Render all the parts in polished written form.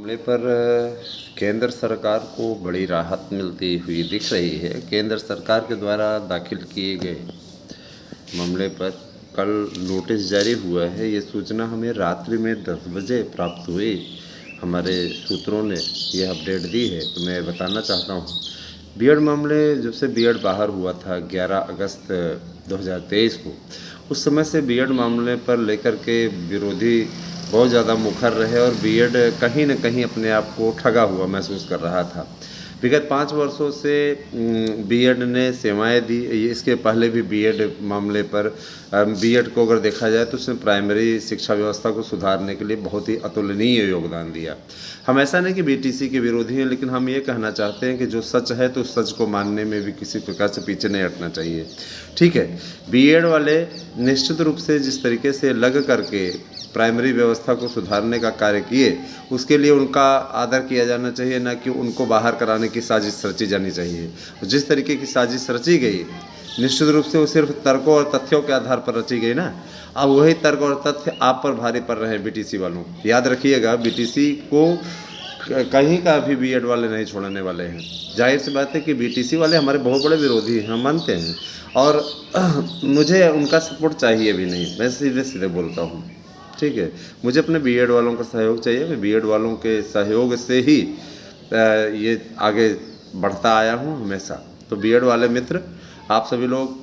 मामले पर केंद्र सरकार को बड़ी राहत मिलती हुई दिख रही है। केंद्र सरकार के द्वारा दाखिल किए गए मामले पर कल नोटिस जारी हुआ है। ये सूचना हमें रात्रि में 10 बजे प्राप्त हुई। हमारे सूत्रों ने यह अपडेट दी है, तो मैं बताना चाहता हूँ। बीएड मामले जब से बीएड बाहर हुआ था 11 अगस्त 2023 को, उस समय से बीएड मामले पर लेकर के विरोधी बहुत ज़्यादा मुखर रहे और बीएड कहीं न कहीं अपने आप को ठगा हुआ महसूस कर रहा था। विगत 5 वर्षों से बीएड ने सेवाएं दी। इसके पहले भी बीएड मामले पर बीएड को अगर देखा जाए तो उसने प्राइमरी शिक्षा व्यवस्था को सुधारने के लिए बहुत ही अतुलनीय योगदान दिया। हम ऐसा नहीं कि बीटीसी के विरोधी हैं, लेकिन हम ये कहना चाहते हैं कि जो सच है तो उस सच को मानने में भी किसी प्रकार से पीछे नहीं हटना चाहिए। ठीक है, बीएड वाले निश्चित रूप से जिस तरीके से लग करके प्राइमरी व्यवस्था को सुधारने का कार्य किए, उसके लिए उनका आदर किया जाना चाहिए, ना कि उनको बाहर कराने की साजिश रची जानी चाहिए। जिस तरीके की साजिश रची गई, निश्चित रूप से वो सिर्फ तर्कों और तथ्यों के आधार पर रची गई ना। अब वही तर्क और तथ्य आप पर भारी पड़ रहे हैं बीटीसी वालों। याद रखिएगा, बीटीसी को कहीं का भी बीएड वाले नहीं छोड़ने वाले हैं। जाहिर सी बात है कि बीटीसी वाले हमारे बहुत बड़े विरोधी हैं, हम मानते हैं, और मुझे उनका सपोर्ट चाहिए भी नहीं। मैं सीधे सीधे बोलता हूँ, ठीक है। मुझे अपने बीएड वालों का सहयोग चाहिए। मैं बीएड वालों के सहयोग से ही ये आगे बढ़ता आया हूँ हमेशा। तो बीएड वाले मित्र, आप सभी लोग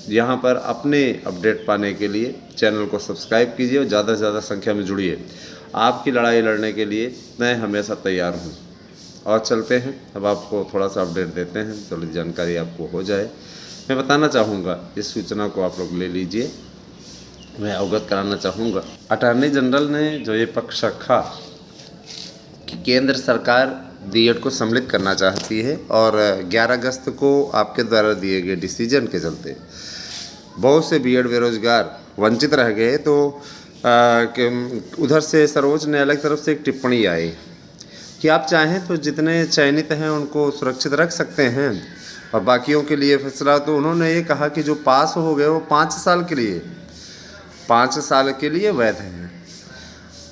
यहाँ पर अपने अपडेट पाने के लिए चैनल को सब्सक्राइब कीजिए और ज़्यादा से ज़्यादा संख्या में जुड़िए। आपकी लड़ाई लड़ने के लिए मैं हमेशा तैयार हूँ। और चलते हैं, अब आपको थोड़ा सा अपडेट देते हैं, थोड़ी जानकारी आपको हो जाए। मैं बताना चाहूँगा, इस सूचना को आप लोग ले लीजिए। मैं अवगत कराना चाहूँगा, अटॉर्नी जनरल ने जो ये पक्ष रखा कि केंद्र सरकार बीएड को सम्मिलित करना चाहती है और 11 अगस्त को आपके द्वारा दिए गए डिसीजन के चलते बहुत से बीएड बेरोजगार वंचित रह गए, तो उधर से सर्वोच्च न्यायालय की तरफ से एक टिप्पणी आई कि आप चाहें तो जितने चयनित हैं उनको सुरक्षित रख सकते हैं और बाकियों के लिए फैसला। तो उन्होंने ये कहा कि जो पास हो गए वो 5 साल के लिए वैध हैं।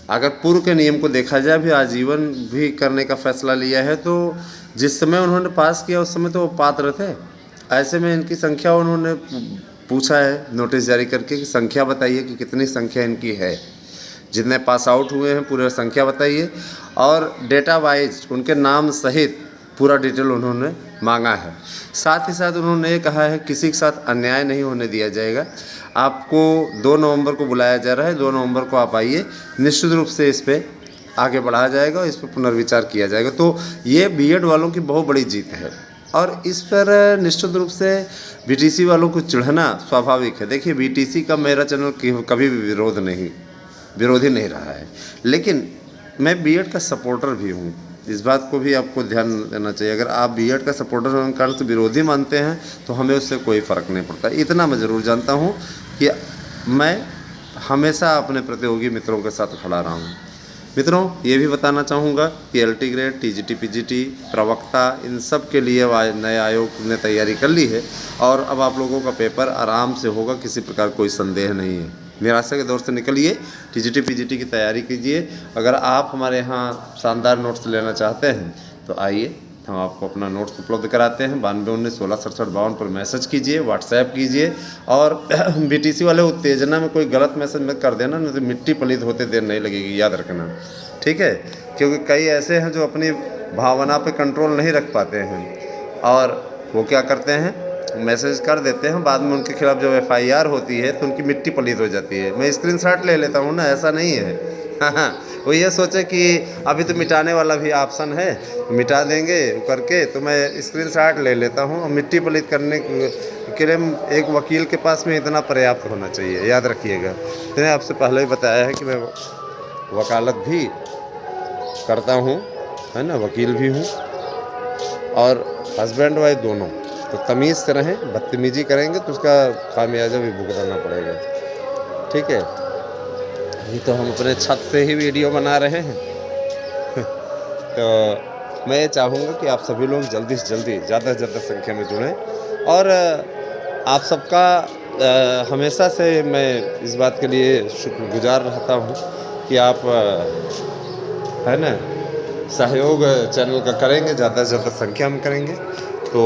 अगर पूर्व के नियम को देखा जाए, भी आजीवन भी करने का फैसला लिया है, तो जिस समय उन्होंने पास किया उस समय तो वो पात्र थे। ऐसे में इनकी संख्या उन्होंने पूछा है नोटिस जारी करके कि संख्या बताइए कि कितनी संख्या इनकी है, जितने पास आउट हुए हैं पूरी संख्या बताइए, और डेटा वाइज उनके नाम सहित पूरा डिटेल उन्होंने मांगा है। साथ ही साथ उन्होंने ये कहा है किसी के साथ अन्याय नहीं होने दिया जाएगा। आपको 2 नवंबर को बुलाया जा रहा है, 2 नवंबर को आप आइए, निश्चित रूप से इस पर आगे बढ़ाया जाएगा और इस पर पुनर्विचार किया जाएगा। तो ये बीएड वालों की बहुत बड़ी जीत है और इस पर निश्चित रूप से बीटीसी वालों को चिढ़ना स्वाभाविक है। देखिए, बीटीसी का मेरा चैनल कभी भी विरोधी नहीं रहा है, लेकिन मैं बीएड का सपोर्टर भी हूँ। इस बात को भी आपको ध्यान देना चाहिए। अगर आप बीएड का सपोर्टर होने के कारण से विरोधी मानते हैं तो हमें उससे कोई फ़र्क नहीं पड़ता। इतना मैं ज़रूर जानता हूँ कि मैं हमेशा अपने प्रतियोगी मित्रों के साथ खड़ा रहा हूँ। मित्रों, ये भी बताना चाहूँगा कि एलटी ग्रेड, टीजीटी, पीजीटी, प्रवक्ता, इन सब के लिए नए आयोग ने तैयारी कर ली है और अब आप लोगों का पेपर आराम से होगा, किसी प्रकार कोई संदेह नहीं है। निराशा के दौर से निकलिए, टीजीटी पीजीटी की तैयारी कीजिए। अगर आप हमारे यहाँ शानदार नोट्स लेना चाहते हैं तो आइए, हम आपको अपना नोट्स उपलब्ध कराते हैं। 9219166752 पर मैसेज कीजिए, व्हाट्सएप कीजिए। और बीटीसी वाले उत्तेजना में कोई गलत मैसेज मत कर देना, नहीं तो मिट्टी पलीत होते देर नहीं लगेगी, याद रखना, ठीक है। क्योंकि कई ऐसे हैं जो अपनी भावना पे कंट्रोल नहीं रख पाते हैं और वो क्या करते हैं, मैसेज कर देते हैं, बाद में उनके खिलाफ जब एफआईआर होती है तो उनकी मिट्टी पलीत हो जाती है। मैं स्क्रीनशॉट ले लेता हूँ ना, ऐसा नहीं है। हाँ, वो ये सोचे कि अभी तो मिटाने वाला भी ऑप्शन है, मिटा देंगे करके, तो मैं स्क्रीनशॉट ले लेता हूँ। और मिट्टी पलीत करने के लिए एक वकील के पास में इतना पर्याप्त होना चाहिए, याद रखिएगा। मैंने आपसे पहले ही बताया है कि मैं वकालत भी करता हूँ, है ना, वकील भी हूँ और हस्बैंड वाइफ दोनों। तो तमीज़ से रहें, बदतमीजी करेंगे तो उसका खामियाजा भी भुगतना पड़ेगा, ठीक है। अभी तो हम अपने छत से ही वीडियो बना रहे हैं तो मैं चाहूँगा कि आप सभी लोग जल्दी से जल्दी ज़्यादा से ज़्यादा संख्या में जुड़ें। और आप सबका हमेशा से मैं इस बात के लिए शुक्रगुजार रहता हूँ कि आप, है ना, सहयोग चैनल का करेंगे, ज़्यादा से ज़्यादा संख्या में करेंगे। तो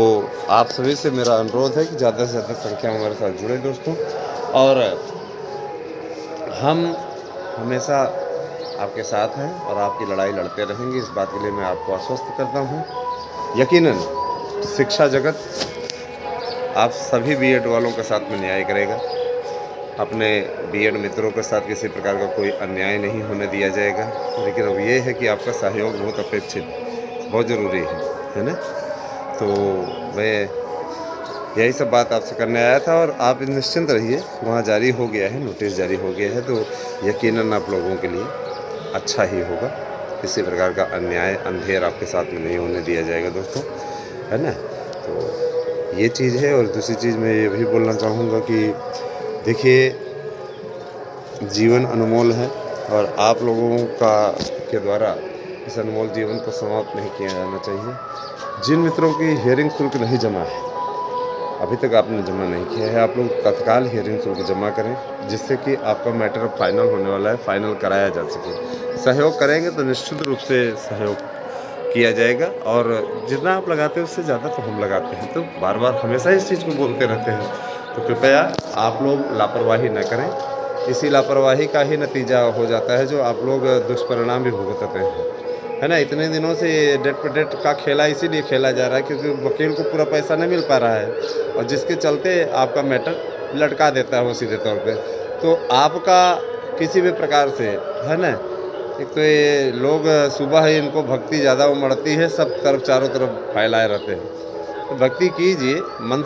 आप सभी से मेरा अनुरोध है कि ज़्यादा से ज़्यादा संख्या में हमारे साथ जुड़े दोस्तों, और हम हमेशा आपके साथ हैं और आपकी लड़ाई लड़ते रहेंगे, इस बात के लिए मैं आपको आश्वस्त करता हूँ। यकीनन शिक्षा जगत आप सभी बीएड वालों के साथ में न्याय करेगा। अपने बीएड मित्रों के साथ किसी प्रकार का कोई अन्याय नहीं होने दिया जाएगा। लेकिन अब ये है कि आपका सहयोग बहुत अपेक्षित, बहुत ज़रूरी है ना। तो मैं यही सब बात आपसे करने आया था, और आप निश्चिंत रहिए, वहाँ जारी हो गया है, नोटिस जारी हो गया है, तो यकीनन आप लोगों के लिए अच्छा ही होगा। किसी प्रकार का अन्याय अंधेर आपके साथ में नहीं होने दिया जाएगा दोस्तों, है ना। तो ये चीज़ है। और दूसरी चीज़ मैं ये भी बोलना चाहूँगा कि देखिए, जीवन अनमोल है, और आप लोगों के द्वारा इस अनमोल जीवन को समाप्त नहीं किया जाना चाहिए। जिन मित्रों की हियरिंग शुल्क नहीं जमा है, अभी तक आपने जमा नहीं किया है, आप लोग तत्काल हियरिंग शुल्क जमा करें, जिससे कि आपका मैटर फाइनल होने वाला है, फाइनल कराया जा सके। सहयोग करेंगे तो निश्चित रूप से सहयोग किया जाएगा, और जितना आप लगाते हैं उससे ज़्यादा तो हम लगाते हैं। तो बार बार हमेशा इस चीज़ को बोलते रहते हैं, तो कृपया आप लोग लापरवाही न करें। इसी लापरवाही का ही नतीजा हो जाता है जो आप लोग दुष्परिणाम भी भुगतते हैं, है ना। इतने दिनों से डेट पर डेट का खेला इसीलिए खेला जा रहा है क्योंकि वकील को पूरा पैसा नहीं मिल पा रहा है, और जिसके चलते आपका मैटर लटका देता है वो सीधे तौर पे। तो आपका किसी भी प्रकार से, है ना, एक तो ये लोग सुबह ही इनको भक्ति ज़्यादा उमड़ती है, सब तरफ चारों तरफ फैलाए रहते हैं। तो भक्ति कीजिए, मन